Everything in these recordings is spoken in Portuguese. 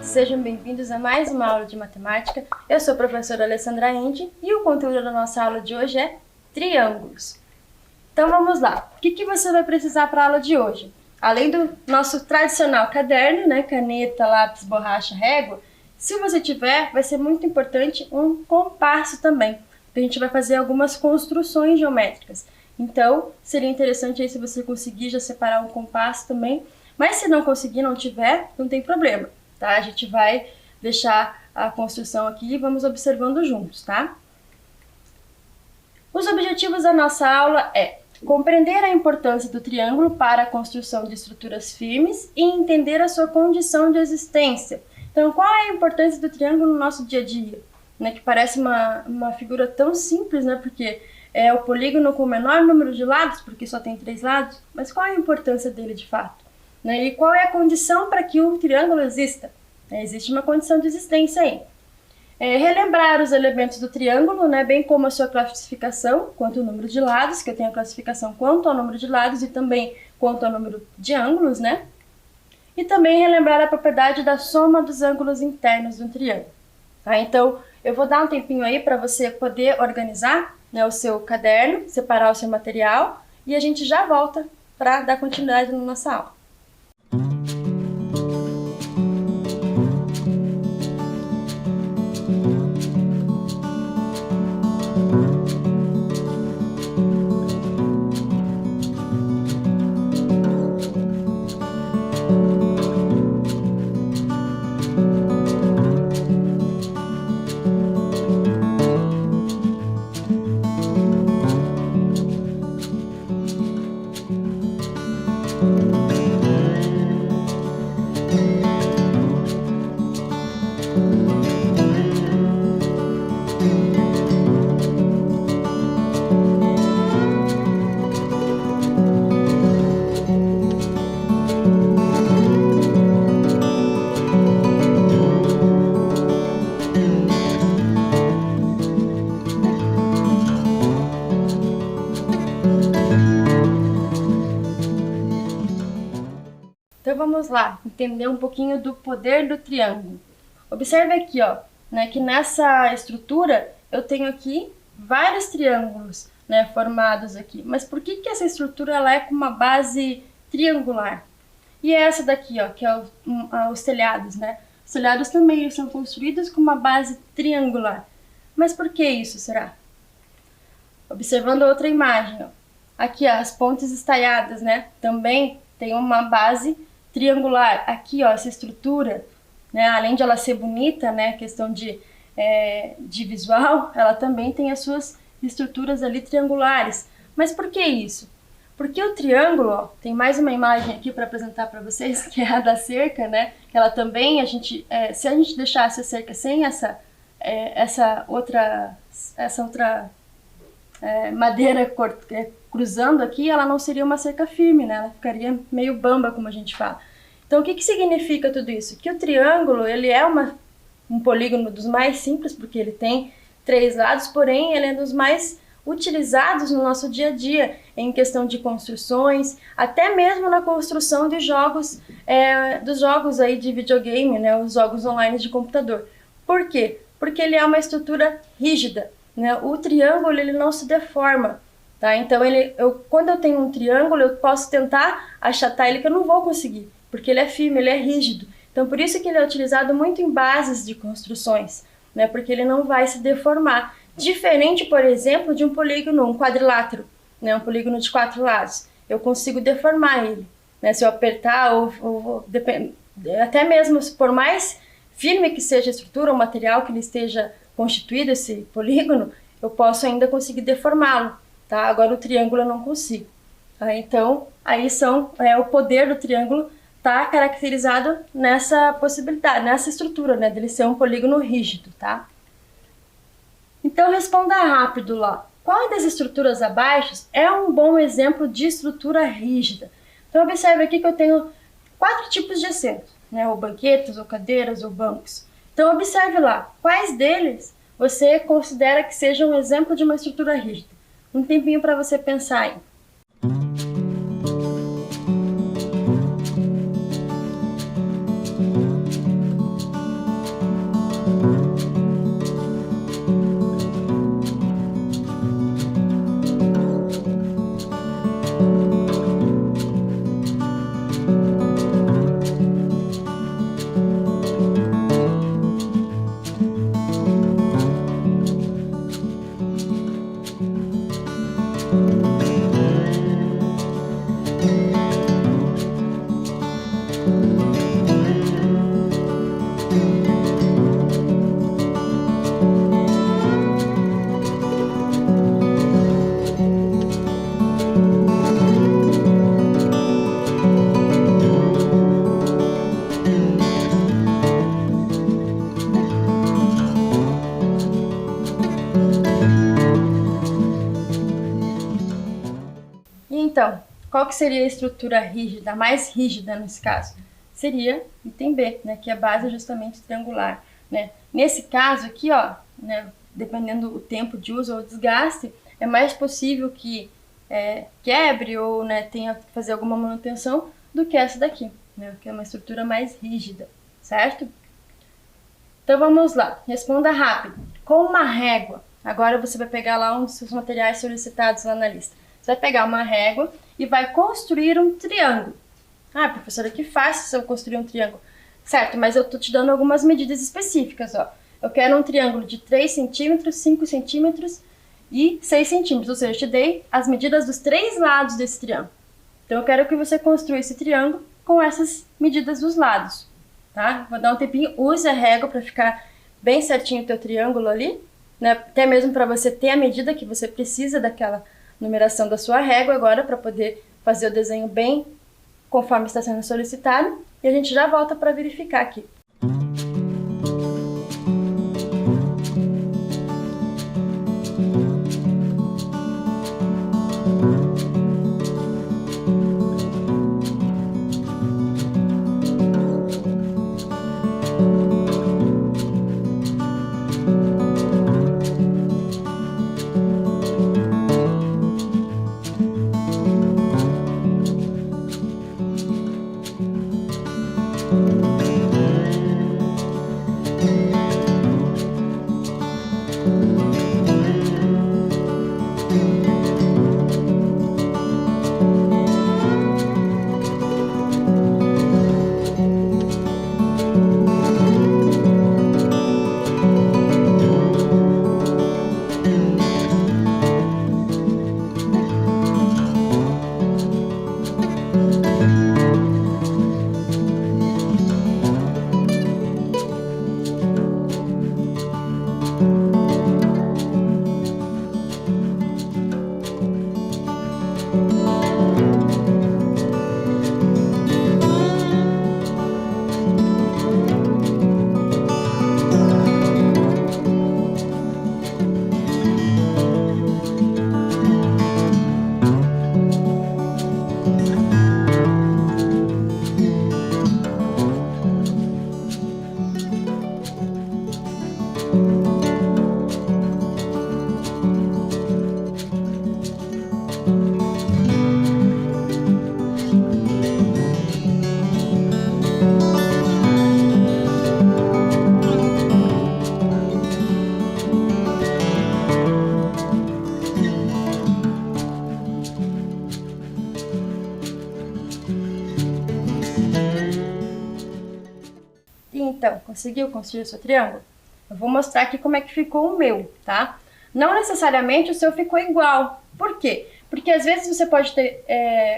sejam bem-vindos a mais uma aula de matemática. Eu sou a professora Alessandra Endi e o conteúdo da nossa aula de hoje é triângulos. Então vamos lá, o que você vai precisar para a aula de hoje? Além do nosso tradicional caderno, né, caneta, lápis, borracha, régua, se você tiver, vai ser muito importante um compasso também, porque a gente vai fazer algumas construções geométricas. Então, seria interessante aí se você conseguir já separar um compasso também, mas se não conseguir, não tiver, não tem problema, tá? A gente vai deixar a construção aqui e vamos observando juntos, tá? Os objetivos da nossa aula é compreender a importância do triângulo para a construção de estruturas firmes e entender a sua condição de existência. Então, qual é a importância do triângulo no nosso dia a dia? Né, que parece uma figura tão simples, né, porque é o polígono com o menor número de lados, porque só tem 3 lados, mas qual é a importância dele de fato? Né, e qual é a condição para que o triângulo exista? Existe uma condição de existência aí. Relembrar os elementos do triângulo, né, bem como a sua classificação, quanto ao número de lados, que eu tenho a classificação quanto ao número de lados e também quanto ao número de ângulos, né? E também relembrar a propriedade da soma dos ângulos internos de um triângulo. Tá? Então, eu vou dar um tempinho aí para você poder organizar, né, o seu caderno, separar o seu material e a gente já volta para dar continuidade na nossa aula. Então vamos lá, entender um pouquinho do poder do triângulo. Observe aqui, ó, né, que nessa estrutura eu tenho aqui vários triângulos, né, formados aqui. Mas por que essa estrutura ela é com uma base triangular? E essa daqui, ó, que é os telhados, né? Os telhados também são construídos com uma base triangular. Mas por que isso, será? Observando outra imagem, ó. Aqui, ó, as pontes estaiadas, né? Também tem uma base triangular. Aqui, ó, essa estrutura, né? Além de ela ser bonita, né? Questão de visual, ela também tem as suas estruturas ali triangulares. Mas por que isso? Porque o triângulo, ó, tem mais uma imagem aqui para apresentar para vocês, que é a da cerca, né? Que ela também, se a gente deixasse a cerca sem essa outra madeira cruzando aqui, ela não seria uma cerca firme, né? Ela ficaria meio bamba, como a gente fala. Então, o que significa tudo isso? Que o triângulo, ele é um polígono dos mais simples, porque ele tem 3 lados, porém, ele é dos mais utilizados no nosso dia a dia, em questão de construções, até mesmo na construção de jogos, dos jogos aí de videogame, né? Os jogos online de computador. Por quê? Porque ele é uma estrutura rígida, né? O triângulo, ele não se deforma. Tá? Então, quando eu tenho um triângulo, eu posso tentar achatar ele, que eu não vou conseguir, porque ele é firme, ele é rígido. Então, por isso que ele é utilizado muito em bases de construções, né? Porque ele não vai se deformar. Diferente, por exemplo, de um polígono, um quadrilátero, né? Um polígono de 4 lados. Eu consigo deformar ele, né? Se eu apertar, até mesmo por mais firme que seja a estrutura, o material que ele esteja constituído, esse polígono, eu posso ainda conseguir deformá-lo. Tá? Agora o triângulo eu não consigo. Tá? Então, aí o poder do triângulo está caracterizado nessa possibilidade, nessa estrutura, né, dele ser um polígono rígido, tá? Então, responda rápido lá. Qual das estruturas abaixo é um bom exemplo de estrutura rígida? Então, observe aqui que eu tenho 4 tipos de assentos, né, ou banquetas, ou cadeiras, ou bancos. Então, observe lá, quais deles você considera que seja um exemplo de uma estrutura rígida? Um tempinho para você pensar aí. Então, qual que seria a estrutura rígida, a mais rígida nesse caso? Seria item B, né, que é a base justamente triangular, né? Nesse caso aqui, ó, né, dependendo do tempo de uso ou desgaste, é mais possível que quebre ou, né, tenha que fazer alguma manutenção do que essa daqui, né, que é uma estrutura mais rígida, certo? Então vamos lá, responda rápido. Com uma régua, agora você vai pegar lá um dos seus materiais solicitados lá na lista. Você vai pegar uma régua e vai construir um triângulo. Ah, professora, que fácil se eu construir um triângulo. Certo, mas eu tô te dando algumas medidas específicas, ó. Eu quero um triângulo de 3 centímetros, 5 centímetros e 6 centímetros. Ou seja, eu te dei as medidas dos 3 lados desse triângulo. Então eu quero que você construa esse triângulo com essas medidas dos lados, tá? Vou dar um tempinho, use a régua para ficar bem certinho o teu triângulo ali, né? Até mesmo para você ter a medida que você precisa daquela numeração da sua régua agora para poder fazer o desenho bem conforme está sendo solicitado. E a gente já volta para verificar aqui. Então, conseguiu construir o seu triângulo? Eu vou mostrar aqui como é que ficou o meu, tá? Não necessariamente o seu ficou igual. Por quê? Porque às vezes você pode ter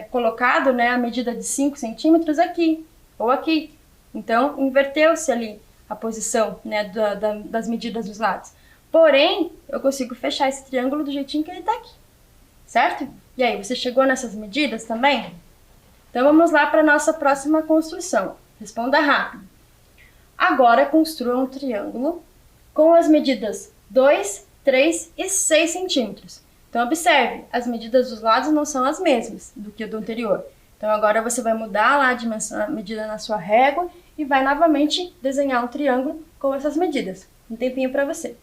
colocado, né, a medida de 5 centímetros aqui ou aqui. Então, inverteu-se ali a posição, né, das medidas dos lados. Porém, eu consigo fechar esse triângulo do jeitinho que ele tá aqui, certo? E aí, você chegou nessas medidas também? Então, vamos lá para a nossa próxima construção. Responda rápido. Agora, construa um triângulo com as medidas 2, 3 e 6 centímetros. Então, observe, as medidas dos lados não são as mesmas do que do anterior. Então, agora você vai mudar lá a dimensão, a medida na sua régua e vai novamente desenhar um triângulo com essas medidas. Um tempinho para você.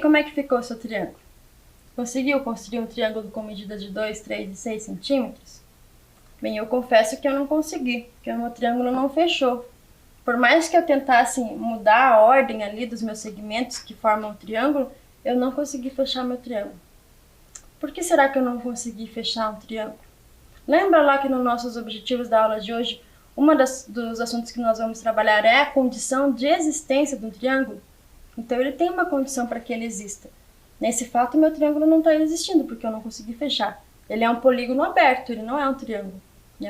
como é que ficou o seu triângulo? Conseguiu construir um triângulo com medidas de 2, 3 e 6 centímetros? Bem, eu confesso que eu não consegui, porque o meu triângulo não fechou. Por mais que eu tentasse mudar a ordem ali dos meus segmentos que formam o triângulo, eu não consegui fechar meu triângulo. Por que será que eu não consegui fechar um triângulo? Lembra lá que nos nossos objetivos da aula de hoje, dos assuntos que nós vamos trabalhar é a condição de existência do triângulo? Então ele tem uma condição para que ele exista. Nesse fato, meu triângulo não está existindo, porque eu não consegui fechar. Ele é um polígono aberto, ele não é um triângulo.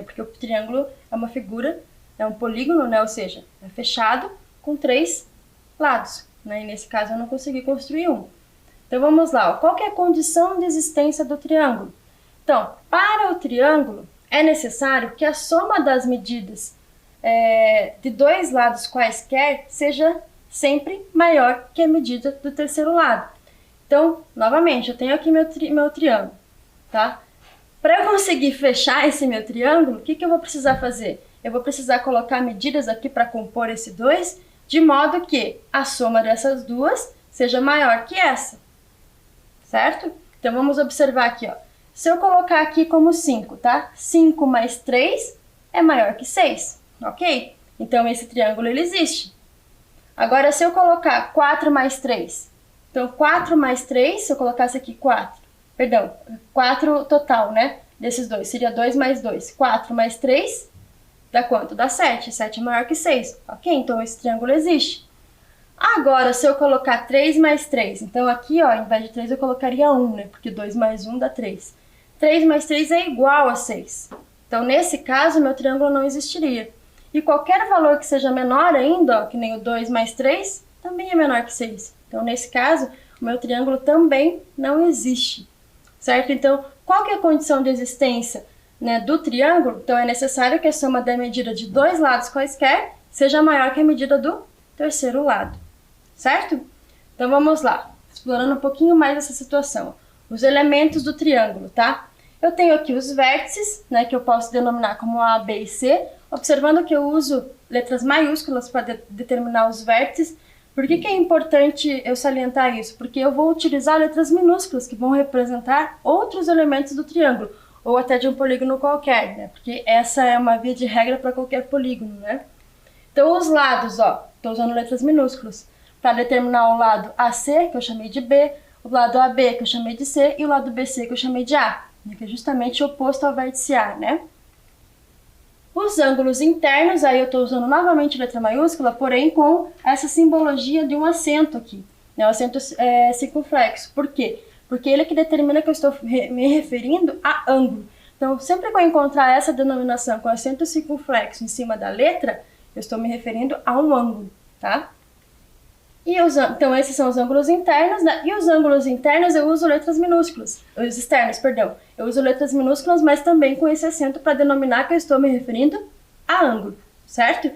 Porque o triângulo é uma figura, é um polígono, né? Ou seja, é fechado com 3 lados. Né? E nesse caso eu não consegui construir um. Então vamos lá, qual que é a condição de existência do triângulo? Então, para o triângulo é necessário que a soma das medidas de 2 lados quaisquer seja sempre maior que a medida do terceiro lado. Então, novamente, eu tenho aqui meu triângulo, tá? Para eu conseguir fechar esse meu triângulo, o que eu vou precisar fazer? Eu vou precisar colocar medidas aqui para compor esse 2, de modo que a soma dessas duas seja maior que essa, certo? Então, vamos observar aqui, ó. Se eu colocar aqui como 5, tá? 5 mais 3 é maior que 6, ok? Então, esse triângulo ele existe. Agora, se eu colocar 4 mais 3, então 4 mais 3, se eu colocasse aqui 4 total, né? Desses dois, seria 2 mais 2. 4 mais 3 dá quanto? Dá 7. 7 é maior que 6, ok? Então, esse triângulo existe. Agora, se eu colocar 3 mais 3, então aqui, ó, ao invés de 3, eu colocaria 1, né? Porque 2 mais 1 dá 3. 3 mais 3 é igual a 6. Então, nesse caso, meu triângulo não existiria. E qualquer valor que seja menor ainda, ó, que nem o 2 mais 3, também é menor que 6. Então, nesse caso, o meu triângulo também não existe, certo? Então, qual que é a condição de existência, né, do triângulo? Então, é necessário que a soma da medida de 2 lados quaisquer seja maior que a medida do terceiro lado, certo? Então, vamos lá, explorando um pouquinho mais essa situação. Os elementos do triângulo, tá? Eu tenho aqui os vértices, né, que eu posso denominar como A, B e C, observando que eu uso letras maiúsculas para determinar os vértices. Por que é importante eu salientar isso? Porque eu vou utilizar letras minúsculas que vão representar outros elementos do triângulo, ou até de um polígono qualquer, né? Porque essa é uma via de regra para qualquer polígono, né? Então, os lados, ó, estou usando letras minúsculas para determinar o lado AC, que eu chamei de B, o lado AB, que eu chamei de C, e o lado BC, que eu chamei de A, que é justamente o oposto ao vértice A, né? Os ângulos internos, aí eu estou usando novamente letra maiúscula, porém com essa simbologia de um acento aqui, né? O acento circunflexo. Por quê? Porque ele é que determina que eu estou me referindo a ângulo. Então, sempre que eu encontrar essa denominação com acento circunflexo em cima da letra, eu estou me referindo a um ângulo, tá? Então, esses são os ângulos internos, né? E os ângulos internos eu uso letras minúsculas. Os externos, perdão. Eu uso letras minúsculas, mas também com esse acento para denominar que eu estou me referindo a ângulo, certo?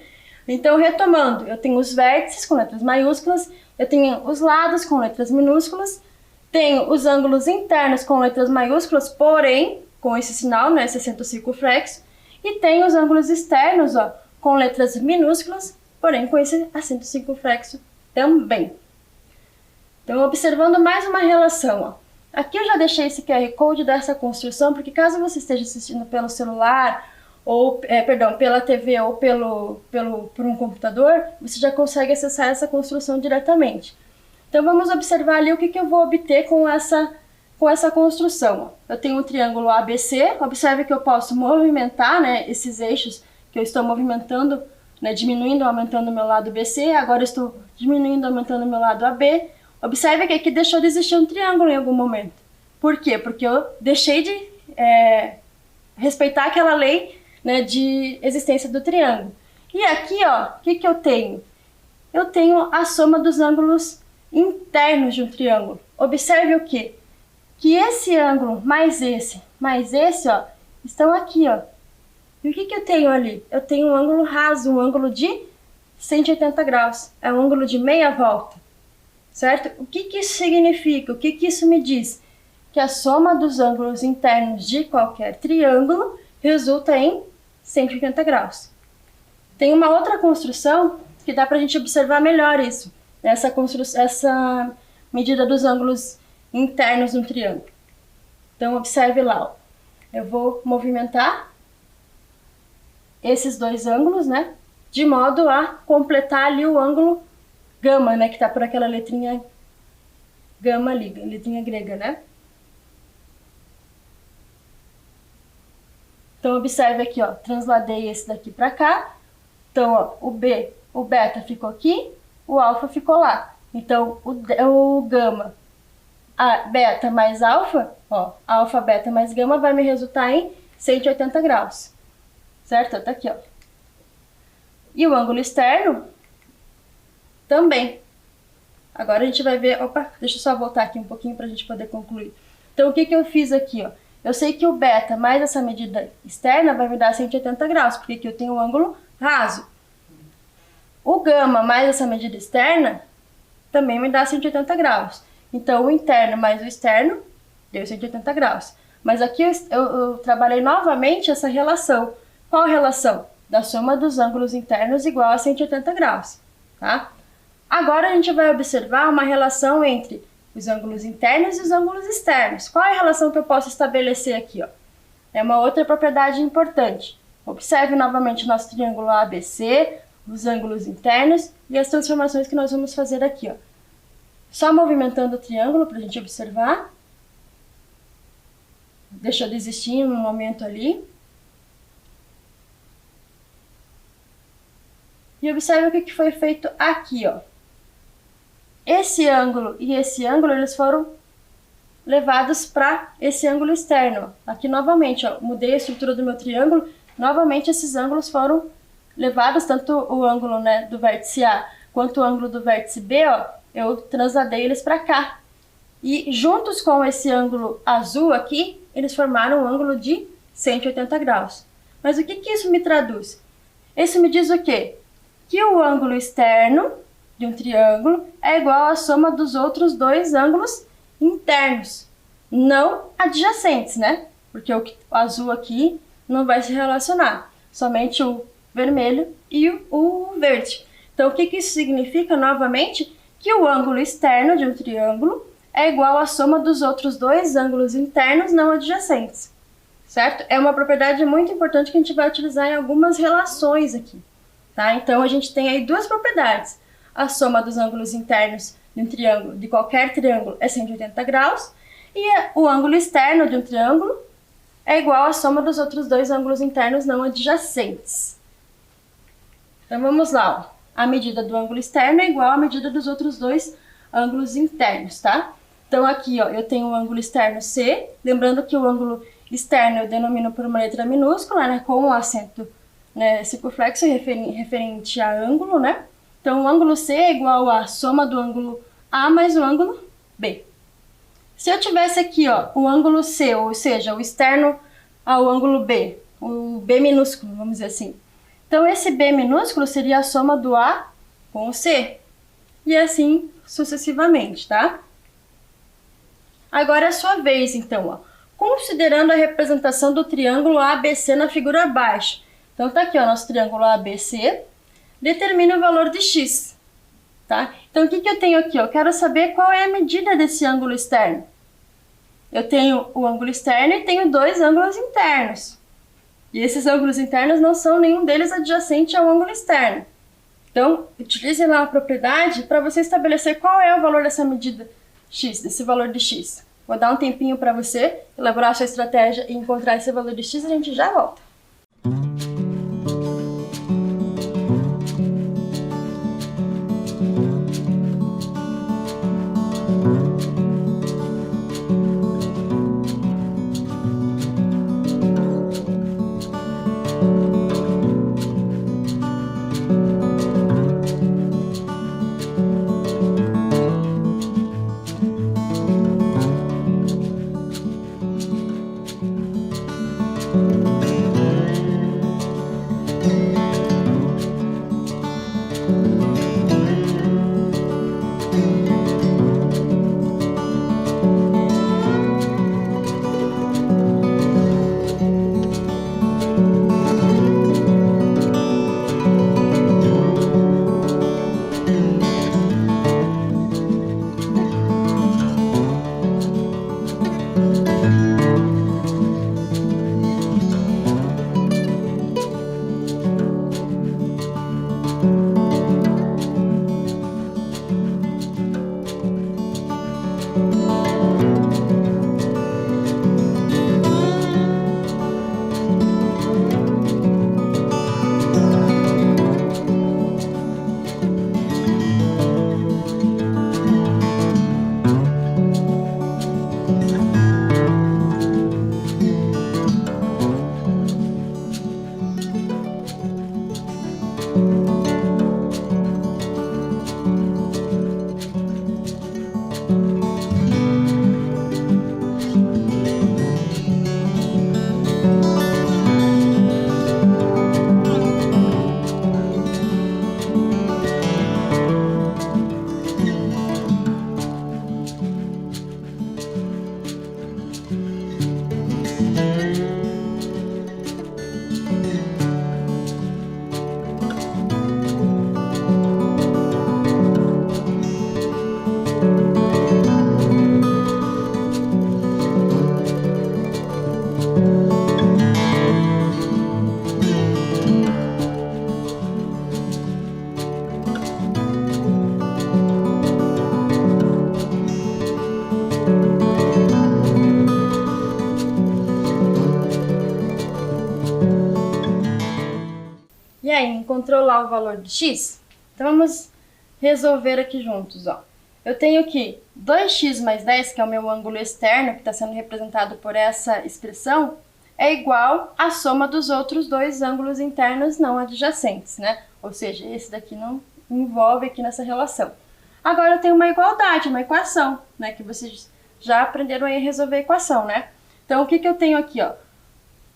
Então, retomando, eu tenho os vértices com letras maiúsculas, eu tenho os lados com letras minúsculas, tenho os ângulos internos com letras maiúsculas, porém, com esse sinal, né, esse acento circunflexo, e tenho os ângulos externos, ó, com letras minúsculas, porém com esse acento circunflexo também. Então, observando mais uma relação, ó. Aqui eu já deixei esse QR Code dessa construção, porque caso você esteja assistindo pelo celular, ou, pela TV ou por um computador, você já consegue acessar essa construção diretamente. Então, vamos observar ali o que eu vou obter com essa construção. Ó. Eu tenho um triângulo ABC, observe que eu posso movimentar, né, esses eixos que eu estou movimentando, né, diminuindo ou aumentando o meu lado BC, agora eu estou diminuindo, aumentando o meu lado AB. Observe que aqui deixou de existir um triângulo em algum momento. Por quê? Porque eu deixei de respeitar aquela lei, né, de existência do triângulo. E aqui, ó, o que eu tenho? Eu tenho a soma dos ângulos internos de um triângulo. Observe o quê? Que esse ângulo mais esse, ó, estão aqui, ó. E o que eu tenho ali? Eu tenho um ângulo raso, um ângulo de 180 graus. É um ângulo de meia volta, certo? O que isso significa? O que isso me diz? Que a soma dos ângulos internos de qualquer triângulo resulta em 180 graus. Tem uma outra construção que dá para a gente observar melhor isso. Essa medida dos ângulos internos no triângulo. Então, observe lá, ó. Eu vou movimentar esses dois ângulos, né? De modo a completar ali o ângulo gama, né? Que tá por aquela letrinha gama ali, letrinha grega, né? Então, observe aqui, ó. Transladei esse daqui pra cá. Então, ó, o beta ficou aqui, o alfa ficou lá. Então, o gama, a beta mais alfa, ó, alfa, beta mais gama vai me resultar em 180 graus. Certo? Tá aqui, ó. E o ângulo externo também. Agora a gente vai ver... Opa, deixa eu só voltar aqui um pouquinho pra gente poder concluir. Então, o que que eu fiz aqui, ó? Eu sei que o beta mais essa medida externa vai me dar 180 graus, porque aqui eu tenho um ângulo raso. O gama mais essa medida externa também me dá 180 graus. Então, o interno mais o externo deu 180 graus. Mas aqui eu trabalhei novamente essa relação. Qual a relação? Da soma dos ângulos internos igual a 180 graus, tá? Agora a gente vai observar uma relação entre os ângulos internos e os ângulos externos. Qual é a relação que eu posso estabelecer aqui, ó? É uma outra propriedade importante. Observe novamente o nosso triângulo ABC, os ângulos internos e as transformações que nós vamos fazer aqui, ó. Só movimentando o triângulo para a gente observar. Deixa eu desistir um momento ali. E observe o que foi feito aqui, ó. Esse ângulo e esse ângulo, eles foram levados para esse ângulo externo. Aqui novamente, ó, mudei a estrutura do meu triângulo. Novamente esses ângulos foram levados, tanto o ângulo, né, do vértice A quanto o ângulo do vértice B, ó, eu transladei eles para cá. E juntos com esse ângulo azul aqui, eles formaram um ângulo de 180 graus. Mas o que que isso me traduz? Isso me diz o quê? Que o ângulo externo de um triângulo é igual à soma dos outros dois ângulos internos, não adjacentes, né? Porque o azul aqui não vai se relacionar, somente o vermelho e o verde. Então, o que que isso significa, novamente? Que o ângulo externo de um triângulo é igual à soma dos outros dois ângulos internos não adjacentes, certo? É uma propriedade muito importante que a gente vai utilizar em algumas relações aqui, tá? Então, a gente tem aí duas propriedades. A soma dos ângulos internos de um triângulo, de qualquer triângulo, é 180 graus, e o ângulo externo de um triângulo é igual à soma dos outros dois ângulos internos não adjacentes. Então, vamos lá, ó. A medida do ângulo externo é igual à medida dos outros dois ângulos internos, tá? Então, aqui, ó, eu tenho o ângulo externo C, lembrando que o ângulo externo eu denomino por uma letra minúscula, né, com o acento, né, circunflexo referente a ângulo, né? Então, o ângulo C é igual à soma do ângulo A mais o ângulo B. Se eu tivesse aqui, ó, o ângulo C, ou seja, o externo ao ângulo B, o B minúsculo, vamos dizer assim. Então, esse B minúsculo seria a soma do A com o C. E assim sucessivamente, tá? Agora é a sua vez, então, ó. Considerando a representação do triângulo ABC na figura abaixo. Então, tá aqui, ó, nosso triângulo ABC. Determina o valor de x, tá? Então, o que que eu tenho aqui? Eu quero saber qual é a medida desse ângulo externo. Eu tenho o ângulo externo e tenho dois ângulos internos. E esses ângulos internos não são nenhum deles adjacente ao ângulo externo. Então, utilize lá a propriedade para você estabelecer qual é o valor dessa medida x, desse valor de x. Vou dar um tempinho para você elaborar a sua estratégia e encontrar esse valor de x e a gente já volta. E aí, encontrou lá o valor de x? Então vamos resolver aqui juntos, ó. Eu tenho que 2x mais 10, que é o meu ângulo externo, que está sendo representado por essa expressão, é igual à soma dos outros dois ângulos internos não adjacentes, né? Ou seja, esse daqui não envolve aqui nessa relação. Agora eu tenho uma igualdade, uma equação, né? Que vocês já aprenderam aí a resolver a equação, né? Então, o que eu tenho aqui, ó?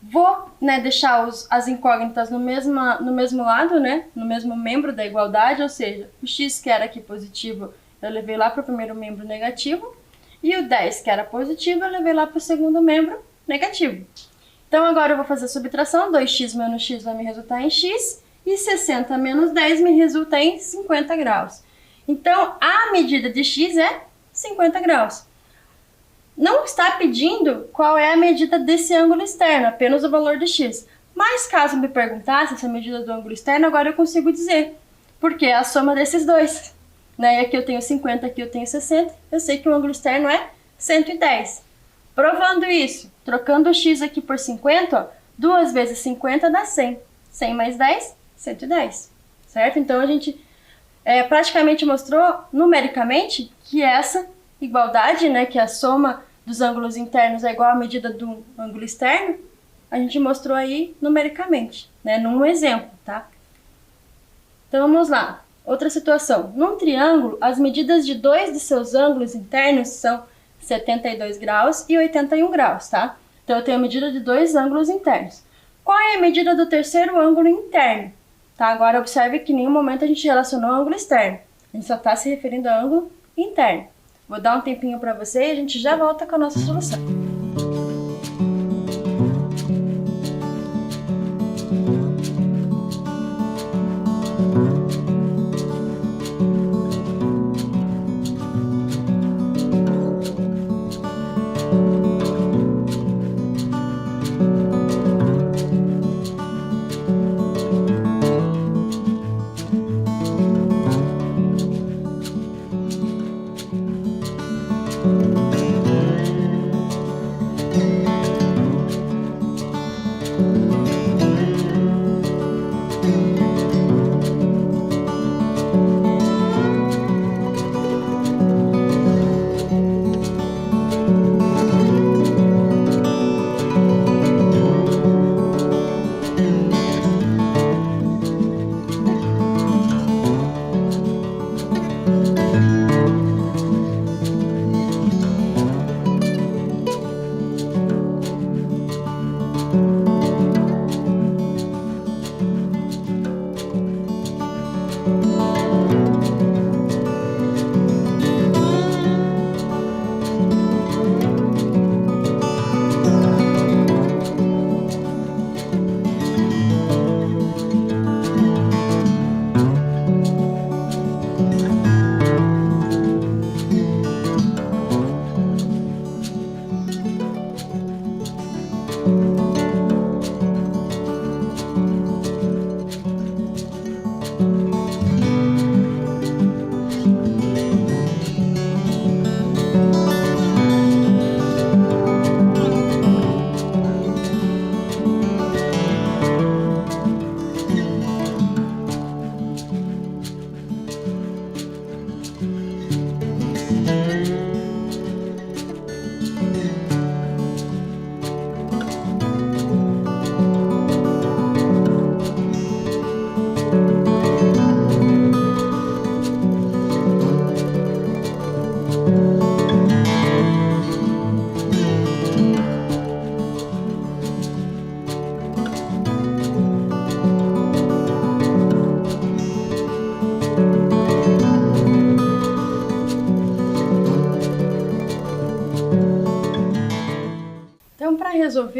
Vou, né, deixar as incógnitas no mesmo lado, né, no mesmo membro da igualdade, ou seja, o x que era aqui positivo, eu levei lá para o primeiro membro negativo, e o 10 que era positivo, eu levei lá para o segundo membro negativo. Então agora eu vou fazer a subtração, 2x menos x vai me resultar em x, e 60 menos 10 me resulta em 50 graus. Então a medida de x é 50 graus. Não está pedindo qual é a medida desse ângulo externo, apenas o valor de x. Mas caso me perguntasse essa medida do ângulo externo, agora eu consigo dizer, porque é a soma desses dois. Né? E aqui eu tenho 50, aqui eu tenho 60, eu sei que o ângulo externo é 110. Provando isso, trocando o x aqui por 50, ó, 2 vezes 50 dá 100. 100 mais 10, 110. Certo? Então a gente praticamente mostrou numericamente que essa igualdade, né, que a soma dos ângulos internos é igual à medida do ângulo externo, a gente mostrou aí numericamente, né, num exemplo, tá? Então vamos lá. Outra situação. Num triângulo, as medidas de dois de seus ângulos internos são 72 graus e 81 graus, tá? Então eu tenho a medida de dois ângulos internos. Qual é a medida do terceiro ângulo interno? Tá? Agora observe que em nenhum momento a gente relacionou ao ângulo externo. A gente só está se referindo ao ângulo interno. Vou dar um tempinho para você e a gente já volta com a nossa solução.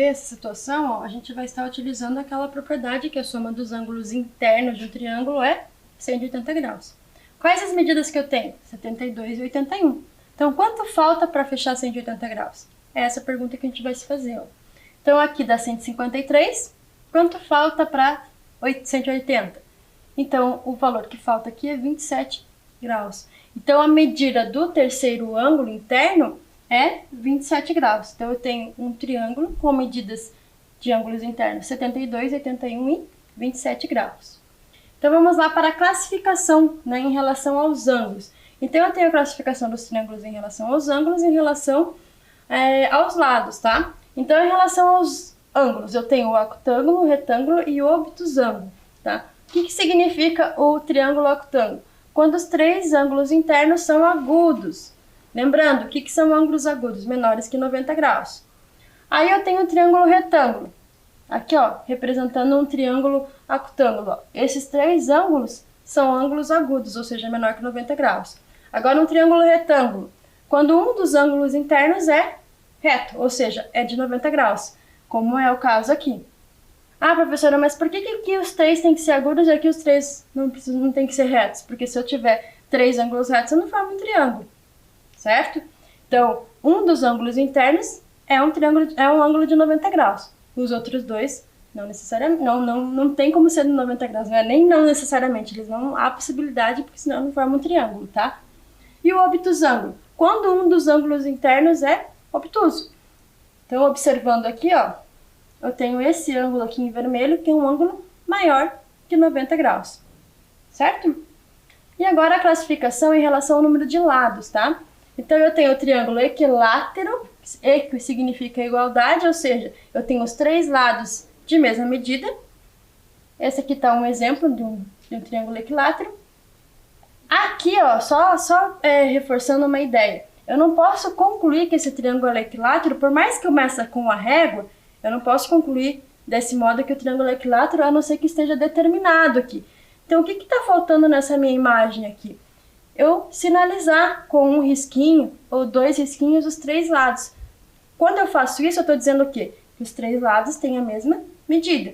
essa situação, ó, a gente vai estar utilizando aquela propriedade que a soma dos ângulos internos de um triângulo é 180 graus. Quais as medidas que eu tenho? 72 e 81. Então, quanto falta para fechar 180 graus? É essa pergunta que a gente vai se fazer. Ó. Então, aqui dá 153. Quanto falta para 180? Então, o valor que falta aqui é 27 graus. Então, a medida do terceiro ângulo interno é 27 graus. Então, eu tenho um triângulo com medidas de ângulos internos 72, 81 e 27 graus. Então, vamos lá para a classificação, né, em relação aos ângulos. Então, eu tenho a classificação dos triângulos em relação aos ângulos e em relação aos lados, tá? Então, em relação aos ângulos, eu tenho o acutângulo, o retângulo e o obtusângulo, tá? O que significa o triângulo acutângulo? Quando os três ângulos internos são agudos. Lembrando, o que são ângulos agudos? Menores que 90 graus. Aí eu tenho o triângulo retângulo. Aqui, ó, representando um triângulo acutângulo. Ó. Esses três ângulos são ângulos agudos, ou seja, menor que 90 graus. Agora, um triângulo retângulo. Quando um dos ângulos internos é reto, ou seja, é de 90 graus, como é o caso aqui. Ah, professora, mas por que aqui os três têm que ser agudos e aqui os três não têm que ser retos? Porque se eu tiver três ângulos retos, eu não formo um triângulo, certo? Então, um dos ângulos internos é um ângulo de 90 graus. Os outros dois, não necessariamente, não tem como ser de 90 graus, não é nem não necessariamente, eles não há possibilidade, porque senão não formam um triângulo, tá? E o obtusângulo? Quando um dos ângulos internos é obtuso. Então, observando aqui, ó, eu tenho esse ângulo aqui em vermelho, que é um ângulo maior que 90 graus, certo? E agora a classificação em relação ao número de lados, tá? Então, eu tenho o triângulo equilátero, equi significa igualdade, ou seja, eu tenho os três lados de mesma medida. Esse aqui está um exemplo de um triângulo equilátero. Aqui, ó, só reforçando uma ideia. Eu não posso concluir que esse triângulo é equilátero, por mais que eu meça com a régua, eu não posso concluir desse modo que o triângulo é equilátero, a não ser que esteja determinado aqui. Então, o que está faltando nessa minha imagem aqui? Eu sinalizar com um risquinho ou dois risquinhos os três lados. Quando eu faço isso, eu estou dizendo o quê? Que os três lados têm a mesma medida.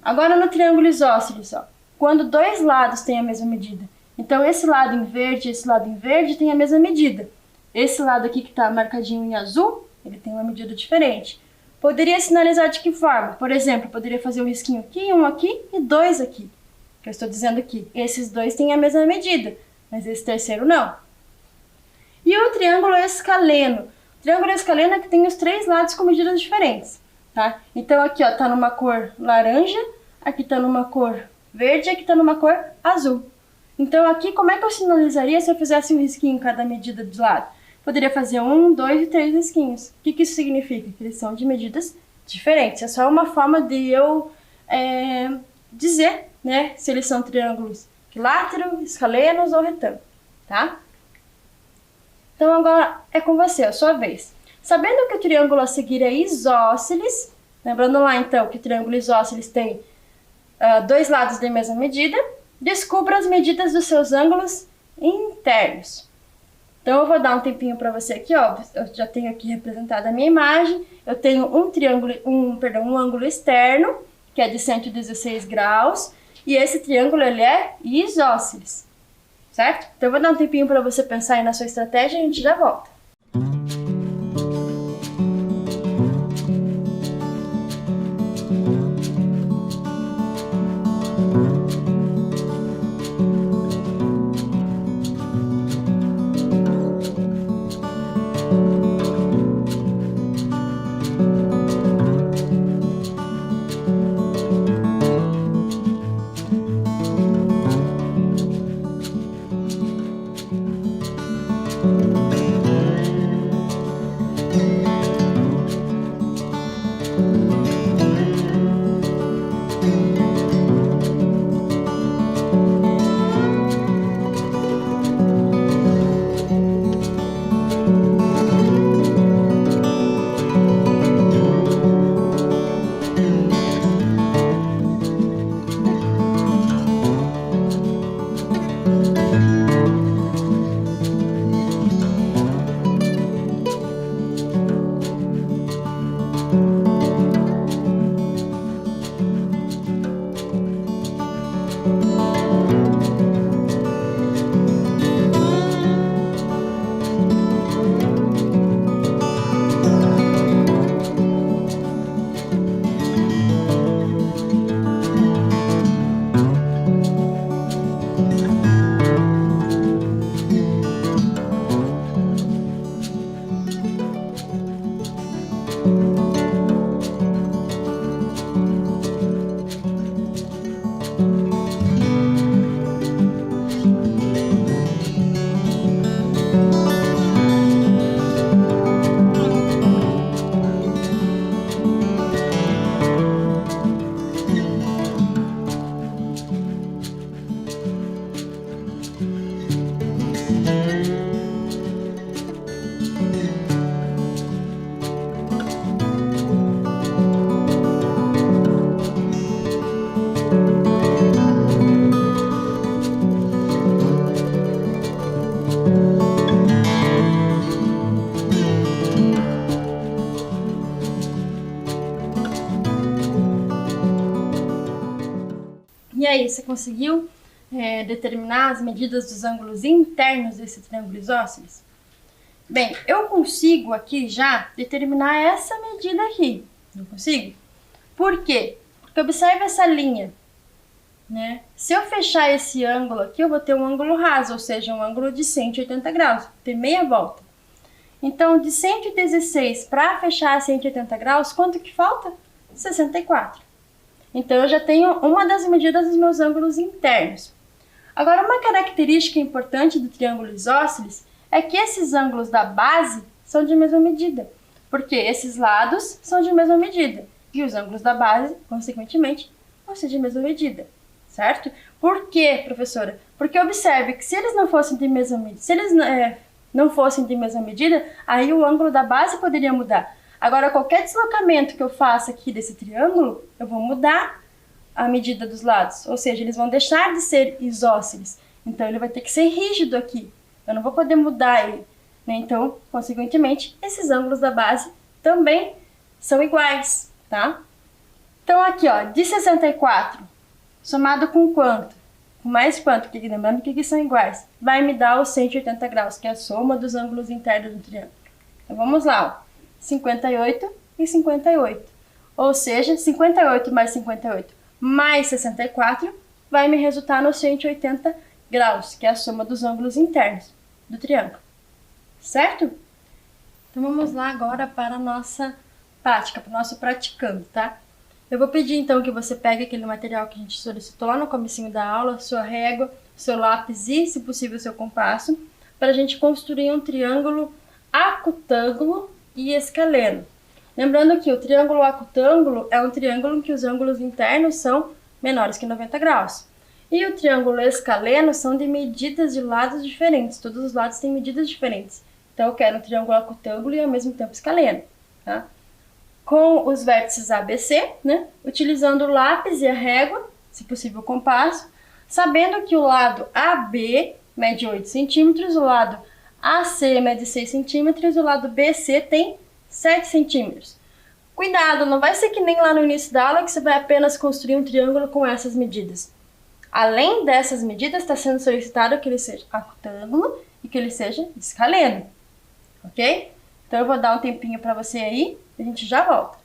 Agora, no triângulo isósceles, ó, quando dois lados têm a mesma medida. Então, esse lado em verde e esse lado em verde têm a mesma medida. Esse lado aqui que está marcadinho em azul, ele tem uma medida diferente. Poderia sinalizar de que forma? Por exemplo, poderia fazer um risquinho aqui, um aqui e dois aqui. Que eu estou dizendo aqui. Esses dois têm a mesma medida, mas esse terceiro não. E o triângulo escaleno? O triângulo escaleno é que tem os três lados com medidas diferentes, tá? Então aqui, ó, tá numa cor laranja, aqui tá numa cor verde e aqui tá numa cor azul. Então aqui, como é que eu sinalizaria se eu fizesse um risquinho em cada medida de lado? Poderia fazer 1, 2 e 3 risquinhos. O que isso significa? Que eles são de medidas diferentes. É só uma forma de eu dizer, né, se eles são triângulos equiláteros, escalenos ou retângulos, tá? Então agora é com você, a sua vez. Sabendo que o triângulo a seguir é isósceles, lembrando lá então que o triângulo isósceles tem dois lados de mesma medida, descubra as medidas dos seus ângulos internos. Então eu vou dar um tempinho para você aqui, ó. Eu já tenho aqui representada a minha imagem. Eu tenho um ângulo externo, que é de 116 graus, e esse triângulo ele é isósceles, certo? Então eu vou dar um tempinho para você pensar aí na sua estratégia e a gente já volta. E aí, você conseguiu determinar as medidas dos ângulos internos desse triângulo isósceles? Bem, eu consigo aqui já determinar essa medida aqui. Não consigo? Por quê? Porque observe essa linha, né? Se eu fechar esse ângulo aqui, eu vou ter um ângulo raso, ou seja, um ângulo de 180 graus, vou ter meia volta. Então, de 116 para fechar 180 graus, quanto que falta? 64. Então, eu já tenho uma das medidas dos meus ângulos internos. Agora, uma característica importante do triângulo isósceles é que esses ângulos da base são de mesma medida, porque esses lados são de mesma medida, e os ângulos da base, consequentemente, vão ser de mesma medida, certo? Por quê, professora? Porque observe que se eles não fossem de mesma medida, não fossem de mesma medida, aí o ângulo da base poderia mudar. Agora, qualquer deslocamento que eu faça aqui desse triângulo, eu vou mudar a medida dos lados, ou seja, eles vão deixar de ser isósceles. Então, ele vai ter que ser rígido aqui. Eu não vou poder mudar ele, né? Então, consequentemente, esses ângulos da base também são iguais, tá? Então, aqui, ó, de 64, somado com quanto? Com mais quanto? Porque lembrando que aqui são iguais. Vai me dar os 180 graus, que é a soma dos ângulos internos do triângulo. Então, vamos lá, ó. 58 e 58. Ou seja, 58 mais 58 mais 64 vai me resultar nos 180 graus, que é a soma dos ângulos internos do triângulo. Certo? Então, vamos lá agora para a nossa prática, para o nosso praticando, tá? Eu vou pedir, então, que você pegue aquele material que a gente solicitou lá no comecinho da aula, sua régua, seu lápis e, se possível, seu compasso, para a gente construir um triângulo acutângulo e escaleno. Lembrando que o triângulo acutângulo é um triângulo em que os ângulos internos são menores que 90 graus. E o triângulo escaleno são de medidas de lados diferentes, todos os lados têm medidas diferentes. Então, eu quero um triângulo acutângulo e, ao mesmo tempo, escaleno, tá? Com os vértices ABC, né? Utilizando o lápis e a régua, se possível o compasso, sabendo que o lado AB mede 8 centímetros, o lado AC mede 6 centímetros e o lado BC tem 7 centímetros. Cuidado, não vai ser que nem lá no início da aula que você vai apenas construir um triângulo com essas medidas. Além dessas medidas, está sendo solicitado que ele seja acutângulo e que ele seja escaleno, ok? Então, eu vou dar um tempinho para você aí e a gente já volta.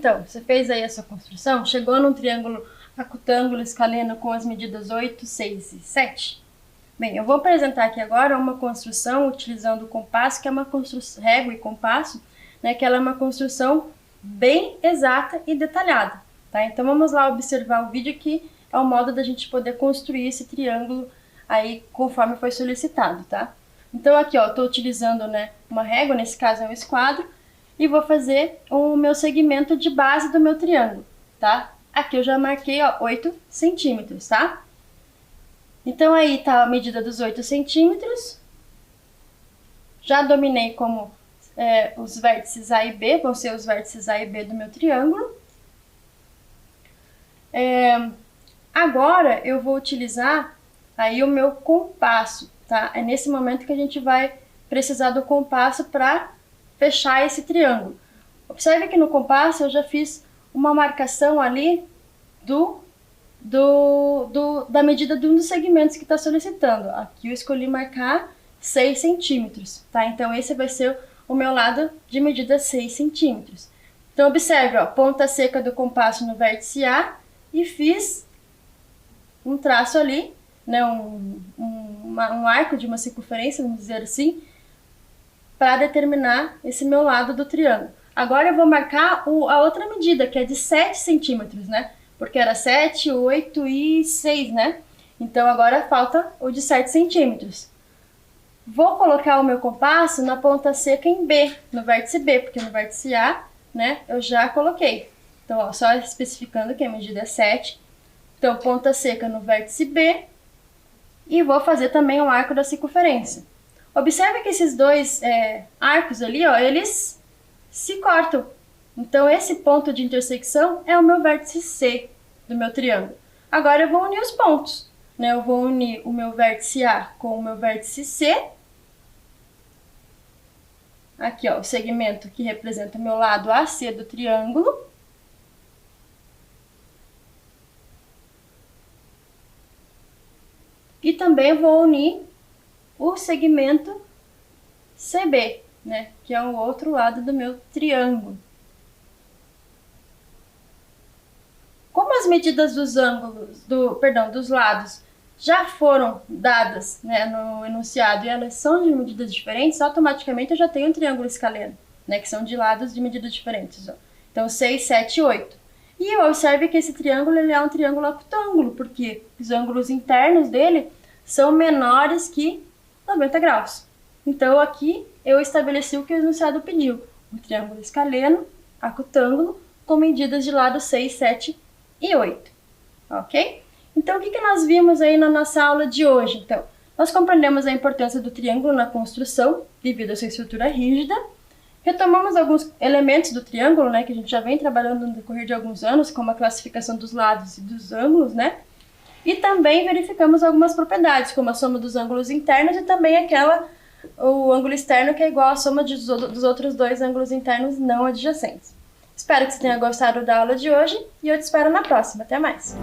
Então, você fez aí a sua construção, chegou num triângulo acutângulo escaleno com as medidas 8, 6 e 7? Bem, eu vou apresentar aqui agora uma construção utilizando o compasso, que é uma construção, régua e compasso, né, que ela é uma construção bem exata e detalhada, tá? Então vamos lá observar o vídeo, que é o modo da gente poder construir esse triângulo aí conforme foi solicitado, tá? Então aqui, ó, eu tô utilizando, né, uma régua, nesse caso é um esquadro, e vou fazer o meu segmento de base do meu triângulo, tá? Aqui eu já marquei, ó, 8 centímetros, tá? Então aí tá a medida dos 8 centímetros. Já dominei como os vértices A e B, vão ser os vértices A e B do meu triângulo. Agora eu vou utilizar aí o meu compasso, tá? É nesse momento que a gente vai precisar do compasso para fechar esse triângulo. Observe que no compasso eu já fiz uma marcação ali da medida de um dos segmentos que está solicitando. Aqui eu escolhi marcar 6 centímetros, tá? Então esse vai ser o meu lado de medida 6 centímetros. Então observe, ó, ponta seca do compasso no vértice A e fiz um traço ali, né, um arco de uma circunferência, vamos dizer assim, para determinar esse meu lado do triângulo. Agora eu vou marcar a outra medida, que é de 7 centímetros, né? Porque era 7, 8 e 6, né? Então agora falta o de 7 centímetros. Vou colocar o meu compasso na ponta seca em B, no vértice B, porque no vértice A, né, eu já coloquei. Então, ó, só especificando que a medida é 7. Então, ponta seca no vértice B. E vou fazer também o arco da circunferência. Observe que esses dois arcos ali, ó, eles se cortam. Então, esse ponto de intersecção é o meu vértice C do meu triângulo. Agora, eu vou unir os pontos, né? Eu vou unir o meu vértice A com o meu vértice C. Aqui, ó, o segmento que representa o meu lado AC do triângulo. E também vou unir o segmento CB, né, que é o outro lado do meu triângulo. Como as medidas dos ângulos, dos lados já foram dadas, né, no enunciado e elas são de medidas diferentes, automaticamente eu já tenho um triângulo escaleno, né, que são de lados de medidas diferentes. Ó. Então 6, 7 e 8. E observe que esse triângulo ele é um triângulo acutângulo, porque os ângulos internos dele são menores que 90 graus. Então aqui eu estabeleci o que o enunciado pediu, um triângulo escaleno, acutângulo, com medidas de lado 6, 7 e 8. Ok? Então o que nós vimos aí na nossa aula de hoje? Então, nós compreendemos a importância do triângulo na construção, devido à sua estrutura rígida. Retomamos alguns elementos do triângulo, né, que a gente já vem trabalhando no decorrer de alguns anos, como a classificação dos lados e dos ângulos, né? E também verificamos algumas propriedades, como a soma dos ângulos internos e também o ângulo externo, que é igual à soma dos outros dois ângulos internos não adjacentes. Espero que você tenha gostado da aula de hoje e eu te espero na próxima. Até mais!